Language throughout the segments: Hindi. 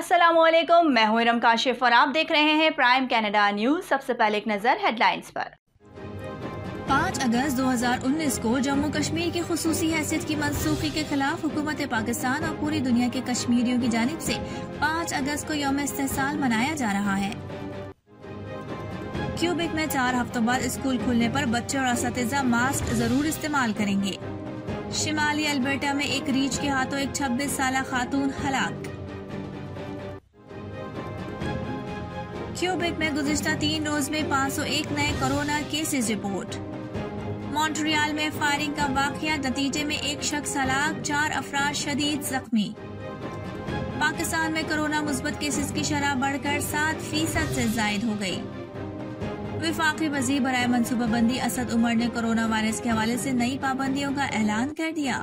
अस्सलामुअलैकुम, मैं हूं इरम काशिफ और आप देख रहे हैं प्राइम कनाडा न्यूज। सबसे पहले एक नजर हेडलाइंस पर। 5 अगस्त 2019 को जम्मू कश्मीर की खुसूसी हैसियत की मनसूखी के खिलाफ हुकूमत पाकिस्तान और पूरी दुनिया के कश्मीरियों की जानिब से 5 अगस्त को यौम इस्तेहसाल मनाया जा रहा है। क्यूबिक में 4 हफ्तों बाद स्कूल खुलने पर बच्चे और असातिज़ा मास्क जरूर इस्तेमाल करेंगे। शिमाली अल्बर्टा में एक रीछ के हाथों एक 26 साला खातून हलाक। क्यूबिक में गुज़िश्ता 3 रोज में 501 नए कोरोना केसेस रिपोर्ट। मॉन्ट्रियल में फायरिंग का वाकया, नतीजे में एक शख्स हलाक, 4 अफराद शदीद जख्मी। पाकिस्तान में कोरोना मुस्बत केसेस की शरह बढ़कर 7% से जायद हो गई। वफाकी वज़ीर बराए मनसूबाबंदी असद उमर ने कोरोना वायरस के हवाले से नई पाबंदियों का ऐलान कर दिया।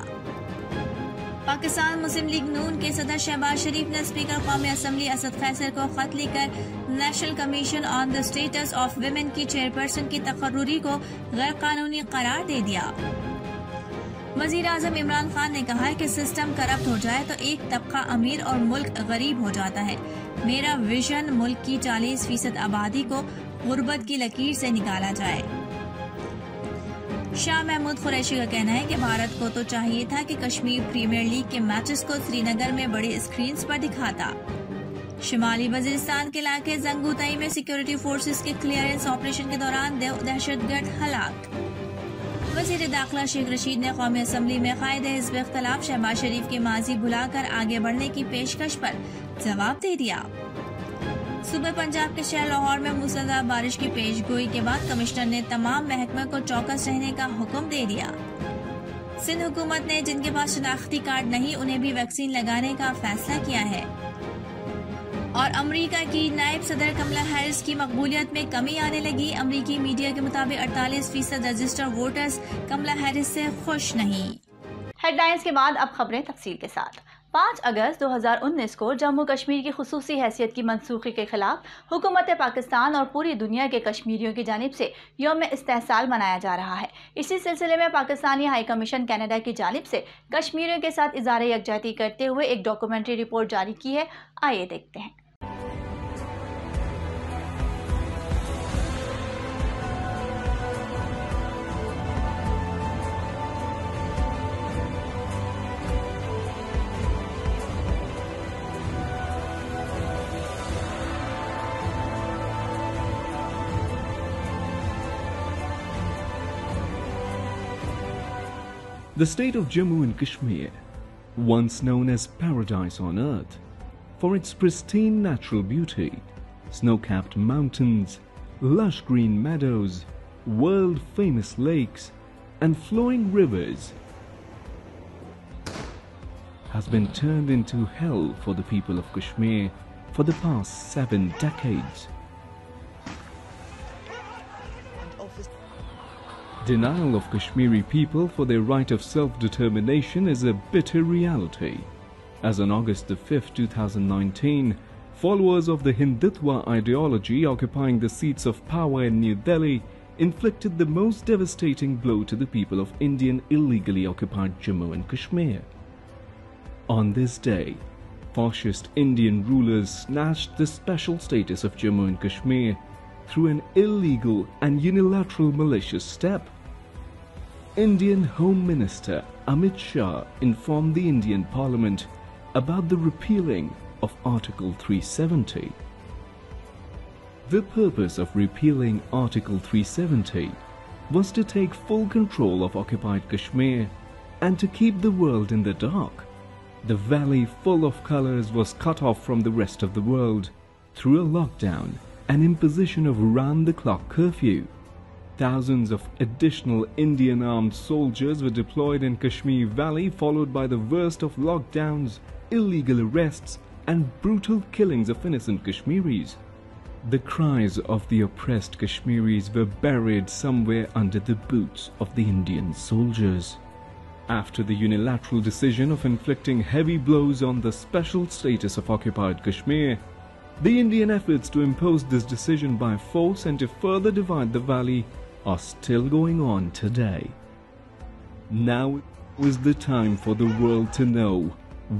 पाकिस्तान मुस्लिम लीग नून के सदर शहबाज शरीफ ने स्पीकर कौमी असम्बली असद कैसर को खत लिखकर national commission on the status of women की चेयरपर्सन की तकर्रुरी को गैर कानूनी करार दे दिया। वजीर आजम इमरान खान ने कहा है कि सिस्टम करप्ट हो जाए तो एक तबका अमीर और मुल्क गरीब हो जाता है। मेरा विजन मुल्क की 40% आबादी को गुर्बत की लकीर से निकाला जाए। शाह महमूद कुरैशी का कहना है कि भारत को तो चाहिए था कि कश्मीर प्रीमियर लीग के मैचेस को श्रीनगर में बड़ी स्क्रीन्स पर दिखाता। शिमाली वजीरिस्तान के इलाके जंगूतई में सिक्योरिटी फोर्सेस के क्लियरेंस ऑपरेशन के दौरान दहशतगर्द हलाक। वजीर दाखिला शेख रशीद ने कौमी असम्बली में कायदे हिज़्ब इख्तिलाफ शहबाज शरीफ की माजी भुलाकर आगे बढ़ने की पेशकश पर जवाब दे दिया। सुबह पंजाब के शहर लाहौर में मूसलाधार बारिश की पेशगोई के बाद कमिश्नर ने तमाम महकमे को चौकस रहने का हुक्म दे दिया। सिंध हुकूमत ने जिनके पास शनाख्ती कार्ड नहीं उन्हें भी वैक्सीन लगाने का फैसला किया है। और अमेरिका की नायब सदर कमला हैरिस की मकबूलियत में कमी आने लगी। अमेरिकी मीडिया के मुताबिक 48% रजिस्टर्ड वोटर्स कमला हैरिस से खुश नहीं। हेडलाइंस के बाद अब खबरें तफसील के साथ। 5 अगस्त 2019 को जम्मू कश्मीर की खुसूसी हैसियत की मनसूखी के खिलाफ हुकूमत पाकिस्तान और पूरी दुनिया के कश्मीरियों की जानिब से यौम इस्तेहसाल मनाया जा रहा है। इसी सिलसिले में पाकिस्तानी हाई कमीशन कनाडा की जानिब से कश्मीरियों के साथ इज़हार यकजहती करते हुए एक डॉक्यूमेंट्री रिपोर्ट जारी की है। आइए देखते हैं। The state of Jammu and Kashmir, once known as paradise on earth, for its pristine natural beauty, snow-capped mountains, lush green meadows, world-famous lakes, and flowing rivers, has been turned into hell for the people of Kashmir for the past 7 decades. Denial of Kashmiri people for their right of self-determination is a bitter reality, as on August 5, 2019, followers of the Hindutva ideology occupying the seats of power in New Delhi inflicted the most devastating blow to the people of Indian illegally occupied Jammu and Kashmir. On this day, fascist Indian rulers snatched the special status of Jammu and Kashmir through an illegal and unilateral malicious step. Indian Home Minister Amit Shah informed the Indian Parliament about the repealing of Article 370. The purpose of repealing Article 370 was to take full control of occupied Kashmir and to keep the world in the dark. The valley full of colors was cut off from the rest of the world through a lockdown and imposition of round-the-clock curfew. Thousands of additional Indian armed soldiers were deployed in Kashmir Valley, followed by the worst of lockdowns, illegal arrests, and brutal killings of innocent Kashmiris. The cries of the oppressed Kashmiris were buried somewhere under the boots of the Indian soldiers. After the unilateral decision of inflicting heavy blows on the special status of occupied Kashmir, the Indian efforts to impose this decision by force and to further divide the valley are still going on today. Now is the time for the world to know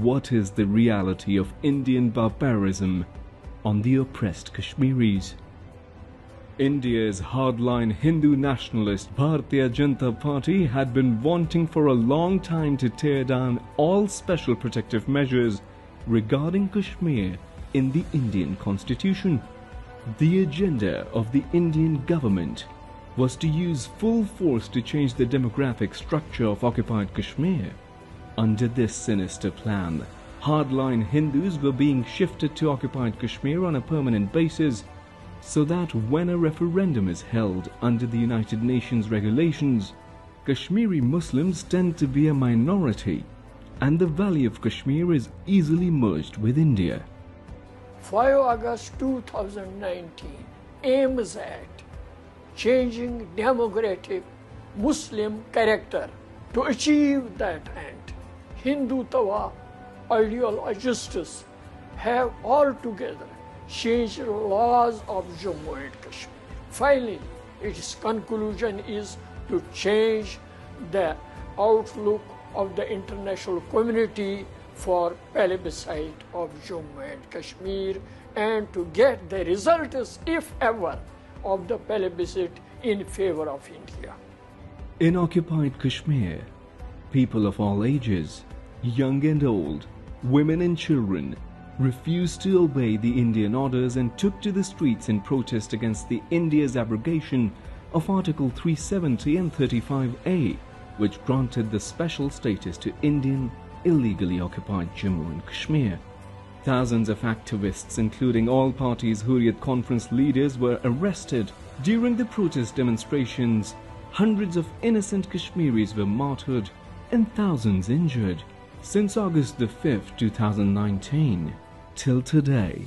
what is the reality of Indian barbarism on the oppressed Kashmiris. India's hardline Hindu nationalist Bharatiya Janata Party had been wanting for a long time to tear down all special protective measures regarding Kashmir in the Indian constitution. The agenda of the Indian government was to use full force to change the demographic structure of occupied Kashmir. Under this sinister plan, hardline Hindus were being shifted to occupied Kashmir on a permanent basis, so that when a referendum is held under the United Nations regulations, Kashmiri Muslims tend to be a minority and the Valley of Kashmir is easily merged with India. 5 August 2019 aims at changing democratic Muslim character. To achieve that end, Hindutva ideologists have altogether changed laws of Jammu and Kashmir. Finally, its conclusion is to change the outlook of the international community for plebiscite of Jammu and Kashmir and to get the results, if ever, of the plebiscite in favor of India. In occupied Kashmir, people of all ages, young and old, women and children, refused to obey the Indian orders and took to the streets in protest against India's abrogation of Article 370 and 35A, which granted the special status to Indian illegally occupied Jammu and Kashmir. Thousands of activists, including all parties' Hurriyat Conference leaders, were arrested. During the protest demonstrations, hundreds of innocent Kashmiris were martyred and thousands injured. Since August 5, 2019, till today,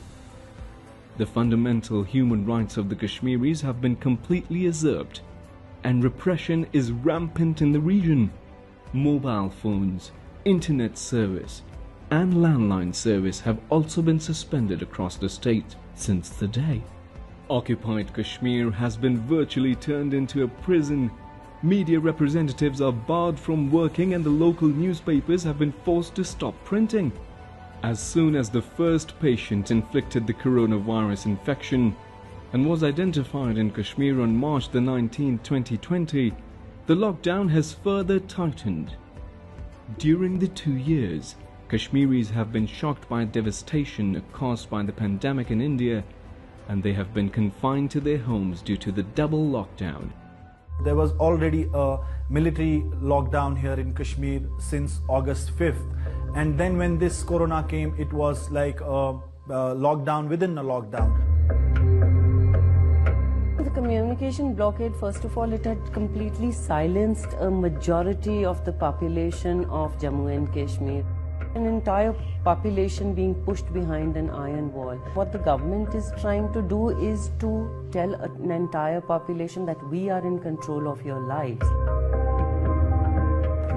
the fundamental human rights of the Kashmiris have been completely usurped and repression is rampant in the region. Mobile phones, internet service and landline service have also been suspended across the state since the day. Occupied Kashmir has been virtually turned into a prison. Media representatives are barred from working and the local newspapers have been forced to stop printing. As soon as the first patient inflicted the coronavirus infection and was identified in Kashmir on March 19, 2020, the lockdown has further tightened. During the 2 years, Kashmiris have been shocked by devastation caused by the pandemic in India, and they have been confined to their homes due to the double lockdown. There was already a military lockdown here in Kashmir since August 5th. And then when this corona came, it was like a lockdown within a lockdown. The communication blockade, first of all, it had completely silenced a majority of the population of Jammu and Kashmir. An entire population being pushed behind an iron wall. What the government is trying to do is to tell an entire population that we are in control of your lives.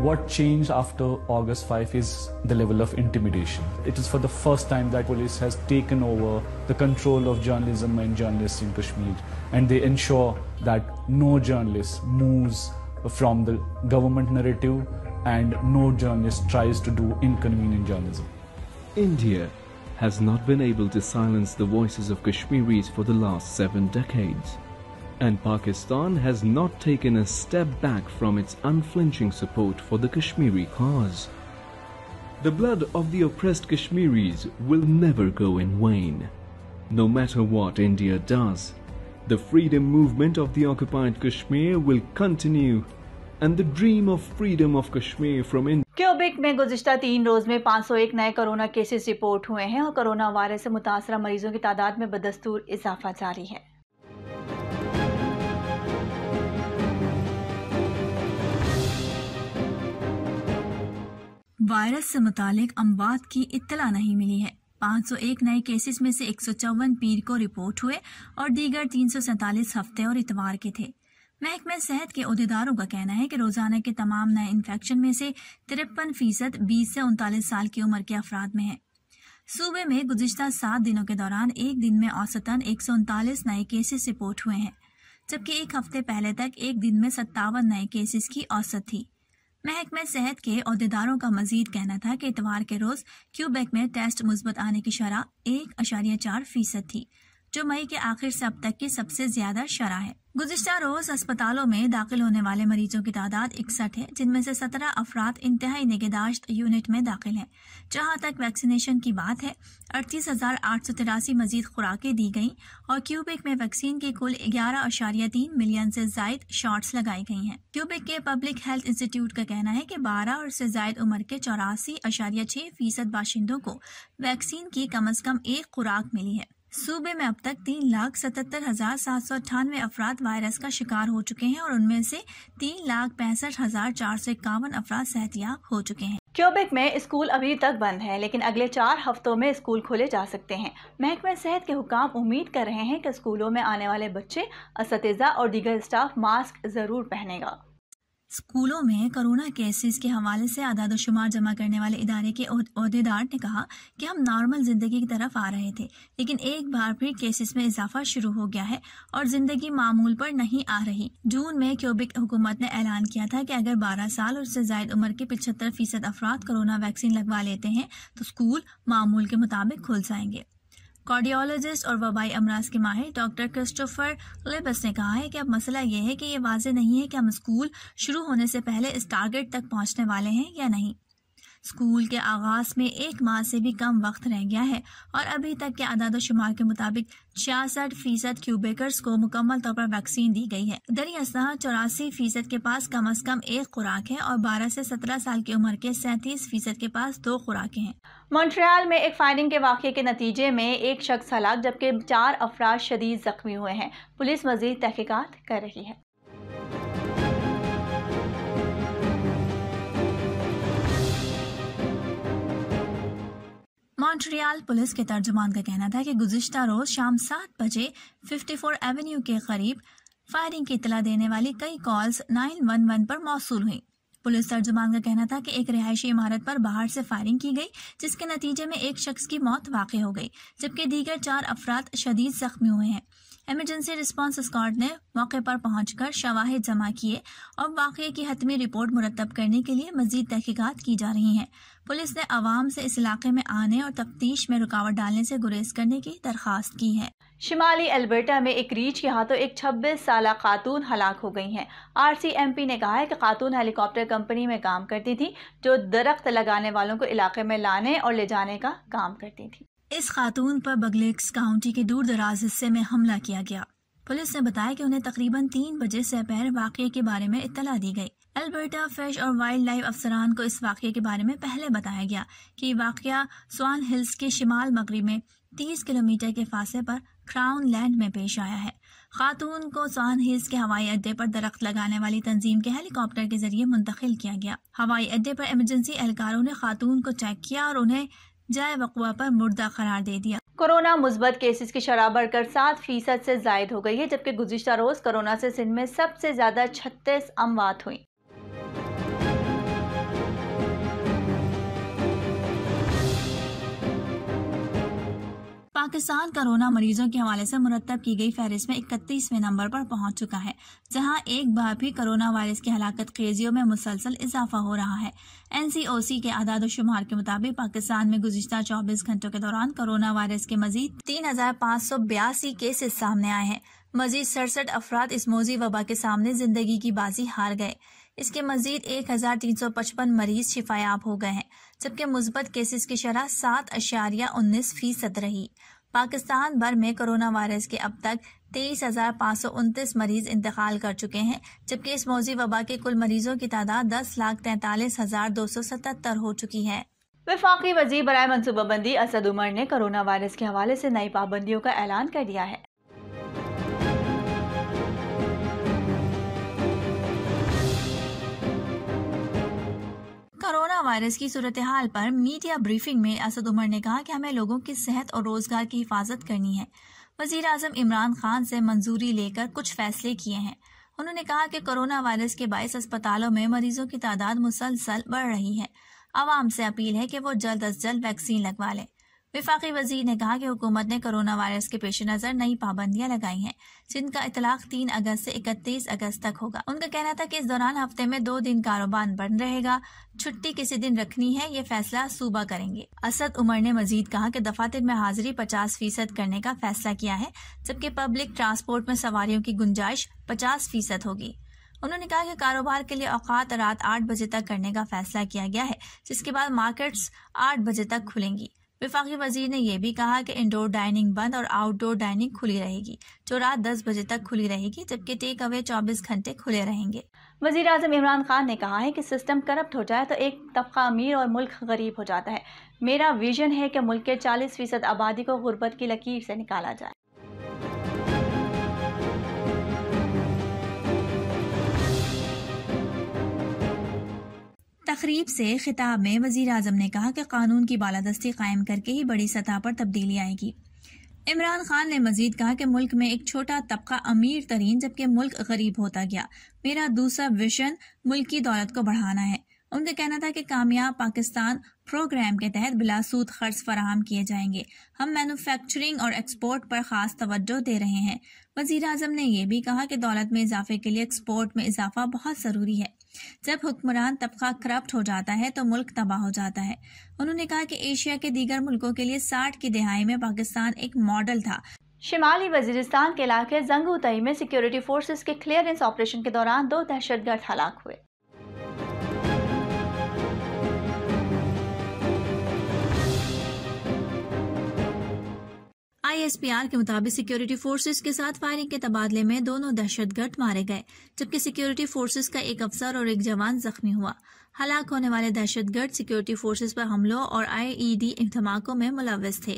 What changed after August 5 is the level of intimidation. It is for the first time that police has taken over the control of journalism and journalists in Kashmir, and they ensure that no journalist moves from the government narrative and no journalist tries to do inconvenient journalism. India has not been able to silence the voices of Kashmiris for the last 7 decades. And Pakistan has not taken a step back from its unflinching support for the Kashmiri cause. The blood of the oppressed Kashmiris will never go in vain. No matter what India does, the freedom movement of the occupied Kashmir will continue, and the dream of freedom of Kashmir from India. Cubic में गुज़िश्ता 3 रोज़ में 501 नए कोरोना केसेस रिपोर्ट हुए हैं और कोरोना वायरस से मुतासरा मरीजों की तादाद में बदस्तूर इजाफा जारी है। वायरस से मुतालिक अमवात की इत्तला नहीं मिली है। 501 नए केसेस में से 154 पीर को रिपोर्ट हुए और दीगर 347 हफ्ते और इतवार के थे। महकमे सेहत के ओहदेदारों का कहना है कि रोजाना के तमाम नए इन्फेक्शन में से 53% 20 से 39 साल की उम्र के अफराद में है। सूबे में गुज़िश्ता 7 दिनों के दौरान एक दिन में औसतन 139 नए केसेस रिपोर्ट हुए हैं, जबकि एक हफ्ते पहले तक एक दिन में 57 नए केसेस की औसत थी। महकमे सेहत के अहदेदारों का मजीद कहना था कि इतवार के रोज क्यूबेक में टेस्ट मुस्बत आने की शरह 1.4% थी, जो मई के आखिर से अब तक की सबसे ज्यादा शरह है। गुज़िश्ता रोज अस्पतालों में दाखिल होने वाले मरीजों की तादाद 61 है, जिनमें से 17 अफराद इंतहाई निगहदाश्त यूनिट में दाखिल हैं। जहां तक वैक्सीनेशन की बात है, 38,883 मजीद खुराकें दी गईं और क्यूबेक में वैक्सीन की कुल 11.3 मिलियन से जायद शॉट्स लगाई गई हैं। क्यूबेक के पब्लिक हेल्थ इंस्टीट्यूट का कहना है कि 12 और से जायद उम्र के 84.6% बाशिंदों को वैक्सीन की कम से कम एक खुराक मिली है। सूबे में अब तक 3,77,798 अफराद वायरस का शिकार हो चुके हैं और उनमें से 3,65,451 अफराद सेहतयाब हो चुके हैं। क्यूबेक में स्कूल अभी तक बंद है, लेकिन अगले 4 हफ्तों में स्कूल खोले जा सकते हैं। महकमे सेहत के हुकाम उम्मीद कर रहे हैं कि स्कूलों में आने वाले बच्चे, असतिज़ा और दीगर स्टाफ मास्क जरूर पहनेगा। स्कूलों में कोरोना केसेस के हवाले से आदाद-ओ-शुमार जमा करने वाले इदारे के ओहदेदार ने कहा कि हम नॉर्मल जिंदगी की तरफ आ रहे थे, लेकिन एक बार फिर केसेस में इजाफा शुरू हो गया है और जिंदगी मामूल पर नहीं आ रही। जून में क्यूबेक हुकूमत ने ऐलान किया था कि अगर 12 साल और उससे जायद उम्र के 75% अफराद कोरोना वैक्सीन लगवा लेते हैं तो स्कूल मामूल के मुताबिक खुल जाएंगे। कार्डियोलॉजिस्ट और वबाई अमराज के माहिर डॉक्टर क्रिस्टोफर लेबस ने कहा है कि अब मसला यह है कि ये वाज़ेह नहीं है कि हम स्कूल शुरू होने से पहले इस टारगेट तक पहुंचने वाले हैं या नहीं। स्कूल के आगाज में 1 माह से भी कम वक्त रह गया है और अभी तक के आदाद-ओ-शुमार के मुताबिक 66% क्यूबेकर्स को मुकम्मल तौर पर वैक्सीन दी गई है। दरअसल 84% के पास कम से कम एक खुराक है और 12 से 17 साल की उम्र के 37% के पास 2 खुराकें हैं। मॉन्ट्रियल में एक फायरिंग के वाक़ये के नतीजे में एक शख्स हलाक जबकि 4 अफराद शदीद जख्मी हुए हैं। पुलिस मज़ीद तहकीकात कर रही है। मॉन्ट्रियल पुलिस के तर्जुमान का कहना था कि गुज़िश्ता रोज शाम 7 बजे 54 एवेन्यू के करीब फायरिंग की इतला देने वाली कई कॉल्स 911 पर मौसूल हुई। पुलिस तर्जुमान का कहना था कि एक रिहायशी इमारत पर बाहर से फायरिंग की गई, जिसके नतीजे में एक शख्स की मौत वाक़ हो गई जबकि दीगर 4 अफराद शदीद जख्मी हुए हैं। इमरजेंसी रिस्पांस स्क्वाड ने मौके पर पहुंचकर शवाहिद जमा किए और वाक़ये की हतमी रिपोर्ट मुरतब करने के लिए मजीद तहकीकात की जा रही हैं। पुलिस ने अवाम से इस इलाके में आने और तफ्तीश में रुकावट डालने से गुरेज करने की दरख्वास्त की है। शिमाली अल्बर्टा में एक रीछ के हाथों एक 26 साला खातून हलाक हो गई हैं। RCMP ने कहा है कि खातून हेलीकॉप्टर कंपनी में काम करती थी, जो दरख्त लगाने वालों को इलाके में लाने और ले जाने का काम करती थी। इस खातून पर बगलेक्स काउंटी के दूर दराज हिस्से में हमला किया गया। पुलिस ने बताया कि उन्हें तकरीबन 3 बजे से पहले वाक़ये के बारे में इत्तला दी गई। अल्बर्टा फिश और वाइल्ड लाइफ अफसरान को इस वाक़ये के बारे में पहले बताया गया कि वाक़या स्वान हिल्स के शिमाल मगरिब में 30 किलोमीटर के फासले पर क्राउन लैंड में पेश आया है। खातून को स्वान हिल्स के हवाई अड्डे पर दरख्त लगाने वाली तंजीम के हेलीकॉप्टर के जरिए मुंतकिल किया गया। हवाई अड्डे पर इमरजेंसी एहलकारों ने खातून को चेक किया और उन्हें जाए वक़्वा पर मुर्दा करार दे दिया। कोरोना मुस्बत केसेस की शरह बढ़कर 7% से जायद हो गई है, जबकि गुज़िश्ता रोज कोरोना से सिंध में सबसे ज्यादा 36 अमवात हुई। पाकिस्तान कोरोना मरीजों के हवाले से मुरतब की गई फहरिस्त में 31वें नंबर पर पहुंच चुका है, जहां एक बार भी कोरोना वायरस की हलाकत खेजियों में मुसलसल इजाफा हो रहा है। NCOC के आदाद-ओ-शुमार के मुताबिक पाकिस्तान में गुज़िश्ता 24 घंटों के दौरान कोरोना वायरस के मजीद 3,582 केसेस सामने आए हैं। मजीद 67 अफराद इस मौजी वबा के सामने जिंदगी की बाजी हार गए। इसके मजीद 1,355 मरीज शिफायाब हो गए हैं, जबकि मुस्बत केसेस की शरह 7.19% रही। पाकिस्तान भर में कोरोना वायरस के अब तक 23,529 मरीज इंतकाल कर चुके हैं, जबकि इस मौजी वबा के कुल मरीजों की तादाद 10,43,277 हो चुकी है। वफाकी वज़ीर बराए मनसूबाबंदी असद उमर ने कोरोना वायरस के हवाले से नई पाबंदियों का ऐलान कर दिया है। कोरोना वायरस की सूरत हाल पर मीडिया ब्रीफिंग में असद उमर ने कहा कि हमें लोगों की सेहत और रोजगार की हिफाजत करनी है। वजीर आजम इमरान खान से मंजूरी लेकर कुछ फैसले किए हैं। उन्होंने कहा कि कोरोना वायरस के बायस अस्पतालों में मरीजों की तादाद मुसलसल बढ़ रही है। आवाम से अपील है कि वो जल्द अज जल्द वैक्सीन लगवा लें। वफाकी वजीर ने कहा कि हुकूमत ने कोरोना वायरस के पेश नज़र नई पाबंदियां लगाई हैं, जिनका इतलाक 3 अगस्त से 31 अगस्त तक होगा। उनका कहना था कि इस दौरान हफ्ते में 2 दिन कारोबार बंद रहेगा। छुट्टी किसी दिन रखनी है, ये फैसला सूबा करेंगे। असद उमर ने मजीद कहा कि दफातर में हाजिरी 50% करने का फैसला किया है, जबकि पब्लिक ट्रांसपोर्ट में सवारियों की गुंजाइश 50% होगी। उन्होंने कहा कि कारोबार के लिए औकात रात 8 बजे तक करने का फैसला किया गया है, जिसके बाद मार्केट्स 8 बजे तक खुलेंगी। वफाकी वजीर ने यह भी कहा कि इंडोर डाइनिंग बंद और आउटडोर डाइनिंग खुली रहेगी, जो रात 10 बजे तक खुली रहेगी, जबकि टेक अवे 24 घंटे खुले रहेंगे। वजीर आज़म इमरान खान ने कहा है कि सिस्टम करप्ट हो जाए तो एक तबका अमीर और मुल्क गरीब हो जाता है। मेरा विजन है कि मुल्क के 40% आबादी को गुर्बत की लकीर से निकाला जाए। तकरीब से खिताब में वजीर आज़म ने कहा कि कानून की बालादस्ती कायम करके ही बड़ी सतह पर तब्दीली आएगी। इमरान खान ने मजीद कहा कि मुल्क में एक छोटा तबका अमीर तरीन जबकि मुल्क गरीब होता गया। मेरा दूसरा विजन मुल्क की दौलत को बढ़ाना है। उनका कहना था कि कामयाब पाकिस्तान प्रोग्राम के तहत बिलासूद खर्च फराहम किए जाएंगे। हम मैन्युफैक्चरिंग और एक्सपोर्ट पर खास तवज्जो दे रहे हैं। वजीर आज़म ने यह भी कहा कि दौलत में इजाफे के लिए एक्सपोर्ट में इजाफा बहुत ज़रूरी है। जब हुक्मरान तबका करप्ट हो जाता है तो मुल्क तबाह हो जाता है। उन्होंने कहा कि एशिया के दीगर मुल्कों के लिए 60 की दहाई में पाकिस्तान एक मॉडल था। शिमाली वजीरिस्तान के इलाके जंगू तई में सिक्योरिटी फोर्सेस के क्लियरेंस ऑपरेशन के दौरान 2 दहशतगर्द हलाक हुए। ISPR के मुताबिक सिक्योरिटी फोर्सेस के साथ फायरिंग के तबादले में दोनों दहशतगर्द मारे गए, जबकि सिक्योरिटी फोर्सेस का एक अफसर और एक जवान जख्मी हुआ। हलाक होने वाले दहशतगर्द सिक्योरिटी फोर्सेस पर हमलों और IED धमाकों में मुलव्वस थे।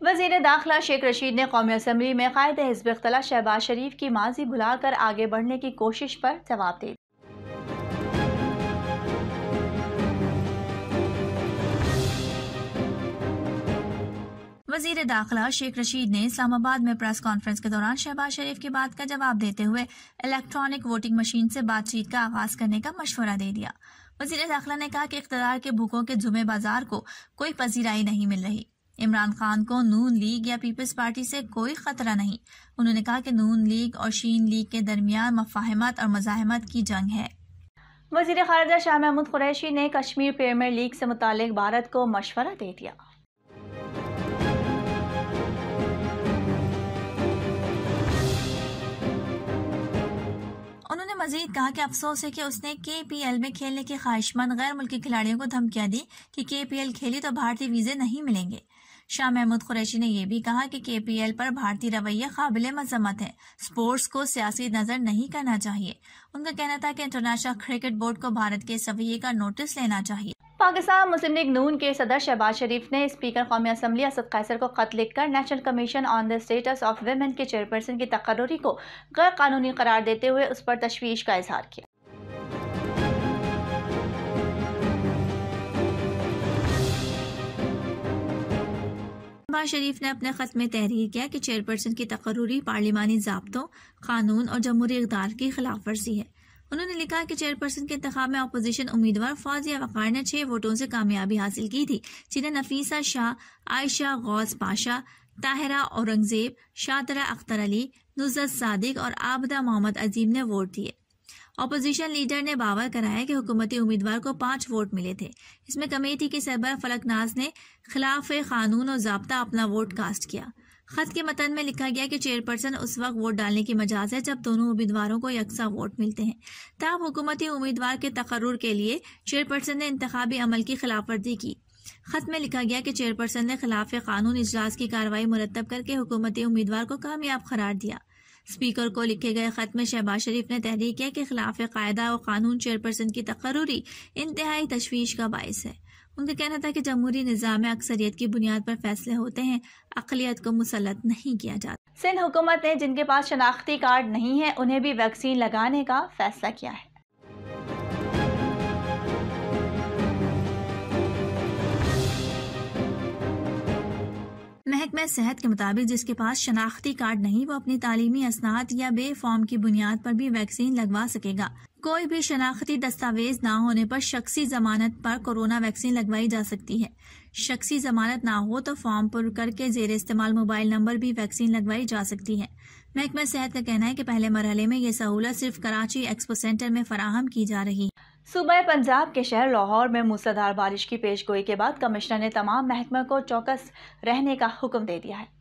वजीर दाखिला शेख रशीद ने कौमी असम्बली में कायद हिज़्ब इख्तिलाफ शहबाज शरीफ की माजी भुलाकर आगे बढ़ने की कोशिश पर जवाब दे दिया। वजीर दाखिला शेख रशीद ने इस्लामाबाद में प्रेस कॉन्फ्रेंस के दौरान शहबाज शरीफ की बात का जवाब देते हुए इलेक्ट्रॉनिक वोटिंग मशीन से बातचीत का आगाज करने का मशवरा दे दिया। वजीर दाखिला ने कहा कि इख्तियार के भूखों के जुमे बाजार को कोई पजीराई नहीं मिल रही। इमरान खान को नून लीग या पीपल्स पार्टी से कोई खतरा नहीं। उन्होंने कहा कि नून लीग और शीन लीग के दरमियान मफाहमत और मज़ाहमत की जंग है। वजीर खारजा शाह महमूद कुरैशी ने कश्मीर प्रीमियर लीग से मुतालिक भारत को मशवरा दे दिया। उन्होंने मजीद कहा कि अफसोस है कि उसने KPL में खेलने की ख्वाहिशमंद गैर मुल्की खिलाड़ियों को धमकियां दी कि KPL खेली तो भारतीय वीजे नहीं मिलेंगे। शाह महमूद कुरैशी ने यह भी कहा कि KPL पर भारतीय रवैया काबिल मजम्मत है। स्पोर्ट्स को सियासी नजर नहीं करना चाहिए। उनका कहना था कि इंटरनेशनल क्रिकेट बोर्ड को भारत के इस रवैये का नोटिस लेना चाहिए। पाकिस्तान मुस्लिम लीग नून के सदर शहबाज शरीफ ने स्पीकर कौमी असम्बली असद कैसर को खत लिखकर national commission on the status of women के चेयरपर्सन की तकर्रुरी को गैर कानूनी करार देते हुए उस पर तशवीश का इजहार किया। शहबाज शरीफ ने अपने खत में तहरीर किया कि चेयरपर्सन की तकर्रुरी पार्लिमानी ज़ाब्तों, कानून और जमहूरी इक़्तिदार की खिलाफ वर्जी है। उन्होंने लिखा कि चेयरपर्सन के इंतखाब में अपोजिशन उम्मीदवार फौजिया वक़ार ने 6 वोटों से कामयाबी हासिल की थी, जिन्हें नफीसा शाह, आयशा गौस पाशा, ताहिरा औरंगजेब, शातरा अख्तर अली, नुज़रत सादिक और आबदा मोहम्मद अजीम ने वोट दिए। अपोजिशन लीडर ने बावर कराया कि हुकूमती उम्मीदवार को 5 वोट मिले थे। इसमें कमेटी के सरबराह फलकनाज ने खिलाफ कानून और ज़ाब्ता अपना वोट कास्ट किया। खत के मतन में लिखा गया कि चेयरपर्सन उस वक्त वोट डालने की मजाज है जब दोनों उम्मीदवारों को यकसा वोट मिलते हैं। तब हुकूमती उम्मीदवार के तकर्रुर के लिए चेयरपर्सन ने इंतखाबी अमल की खिलाफवर्जी की। खत में लिखा गया कि चेयरपर्सन ने खिलाफ कानून इजलास की कार्रवाई मुरतब करके हुकूमती उम्मीदवार को कामयाब करार दिया। स्पीकर को लिखे गए खत में शहबाज शरीफ ने तहरीर किया कि खिलाफ कायदा और कानून चेयरपर्सन की तकर्रुरी इंतहाई तशवीश का बायस है। उनका कहना था कि जमहूरी निज़ाम में अक्सरियत की बुनियाद पर फैसले होते हैं, अक़लियत को मुसल्लत नहीं किया जाता। सिंध हुकूमत ने जिनके पास शनाख्ती कार्ड नहीं है उन्हें भी वैक्सीन लगाने का फैसला किया है। महकमा सेहत के मुताबिक जिसके पास शनाख्ती कार्ड नहीं वो अपनी तालीमी असनाद या बे फॉर्म की बुनियाद पर भी वैक्सीन लगवा सकेगा। कोई भी शनाख्ती दस्तावेज ना होने पर शख्सी जमानत पर कोरोना वैक्सीन लगवाई जा सकती है। शख्सी जमानत ना हो तो फॉर्म पुर करके जेर इस्तेमाल मोबाइल नंबर भी वैक्सीन लगवाई जा सकती है। महकमा सेहत का कहना है कि पहले मरहले में ये सहूलत सिर्फ कराची एक्सपो सेंटर में फराहम की जा रही है। सूबा पंजाब के शहर लाहौर में मूसलाधार बारिश की पेशगोई के बाद कमिश्नर ने तमाम महकमे को चौकस रहने का हुक्म दे दिया है।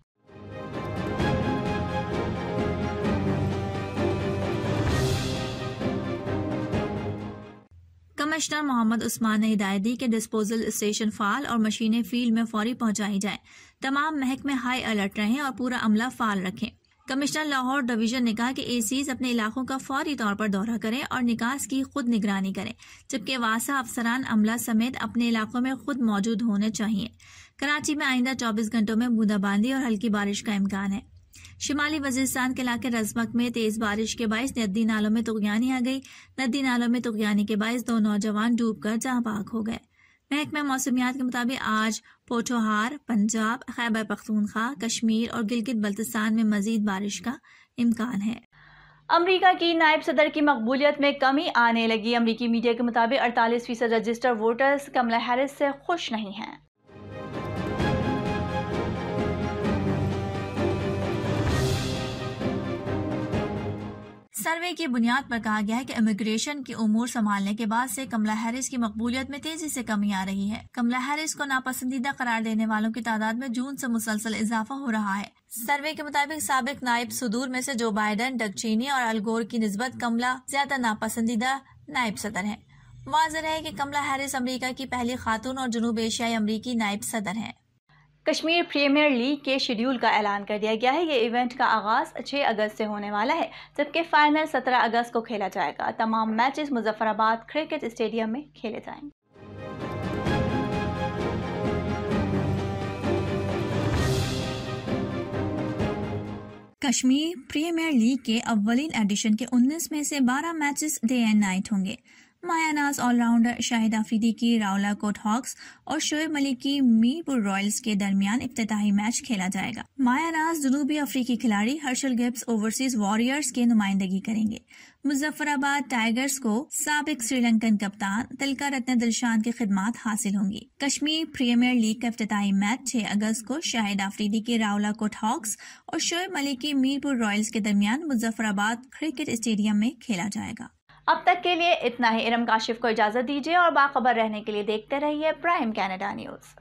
कमिश्नर मोहम्मद उस्मान ने हिदायत दी कि डिस्पोजल स्टेशन फाल और मशीनें फील्ड में फौरी पहुंचाई जाएं। तमाम महकमे हाई अलर्ट रहें और पूरा अमला फाल रखें। कमिश्नर लाहौर डिवीजन ने कहा कि एसीज अपने इलाकों का फौरी तौर पर दौरा करें और निकास की खुद निगरानी करें, जबकि वासा अफसरान अमला समेत अपने इलाकों में खुद मौजूद होने चाहिए। कराची में आइंदा 24 घंटों में बूंदाबांदी और हल्की बारिश का इम्कान है। शिमाली वजीरिस्तान के इलाके रजमक में तेज बारिश के बाइस नदी नालों में तुगयानी आ गई। नदी नालों में तुगयानी के बाइस 2 नौजवान डूबकर जहां पाक हो गए। महकमा मौसमियात के मुताबिक आज पोठोहार, पंजाब, खैबर पख्तूनख्वा, कश्मीर और गिलगित बल्तिस्तान में मजीद बारिश का इम्कान है। अमरीका की नायब सदर की मकबूलियत में कमी आने लगी। अमरीकी मीडिया के मुताबिक 48% रजिस्टर्ड वोटर्स कमला हैरिस से खुश नहीं हैं। सर्वे की बुनियाद पर कहा गया है कि इमिग्रेशन की उमूर संभालने के बाद से कमला हैरिस की मकबूलियत में तेजी से कमी आ रही है। कमला हैरिस को नापसंदीदा करार देने वालों की तादाद में जून से मुसलसल इजाफा हो रहा है। सर्वे के मुताबिक साबिक नायब सदूर में से जो बाइडन, डक चीनी और अल गोर की निस्बत कमला ज्यादा नापसंदीदा नायब सदर है। वाज़ेह है कि कमला हैरिस अमरीका की पहली खातून और जनूब एशियाई अमरीकी नायब सदर हैं। कश्मीर प्रीमियर लीग के शेड्यूल का ऐलान कर दिया गया है। ये इवेंट का आगाज 6 अगस्त से होने वाला है, जबकि फाइनल 17 अगस्त को खेला जाएगा। तमाम मैचेस मुजफ्फराबाद क्रिकेट स्टेडियम में खेले जाएंगे। कश्मीर प्रीमियर लीग के अव्वलीन एडिशन के 19 में से 12 मैचेस डे एंड नाइट होंगे। मायानाज ऑलराउंडर शाहिद आफरीदी की रावला कोट हॉक्स और शोएब मलिक की मीरपुर रॉयल्स के दरमियान इफ्तिताही मैच खेला जाएगा। मायानाज जनूबी अफ्रीकी खिलाड़ी हर्षल गिब्स ओवरसीज वॉरियर्स के नुमाइंदगी करेंगे। मुजफ्फराबाद टाइगर्स को साबिक श्रीलंकन कप्तान तिलका रत्न दिलशान की खिदमात हासिल होंगी। कश्मीर प्रीमियर लीग का इफ्तिताही मैच 6 अगस्त को शाहिद आफरीदी के रावला कोट हॉक्स और शोएब मलिक की मीरपुर रॉयल्स के दरमियान मुजफ्फराबाद क्रिकेट स्टेडियम में खेला जाएगा। अब तक के लिए इतना ही। इरम काशिफ को इजाजत दीजिए और बाखबर रहने के लिए देखते रहिए प्राइम कनाडा न्यूज।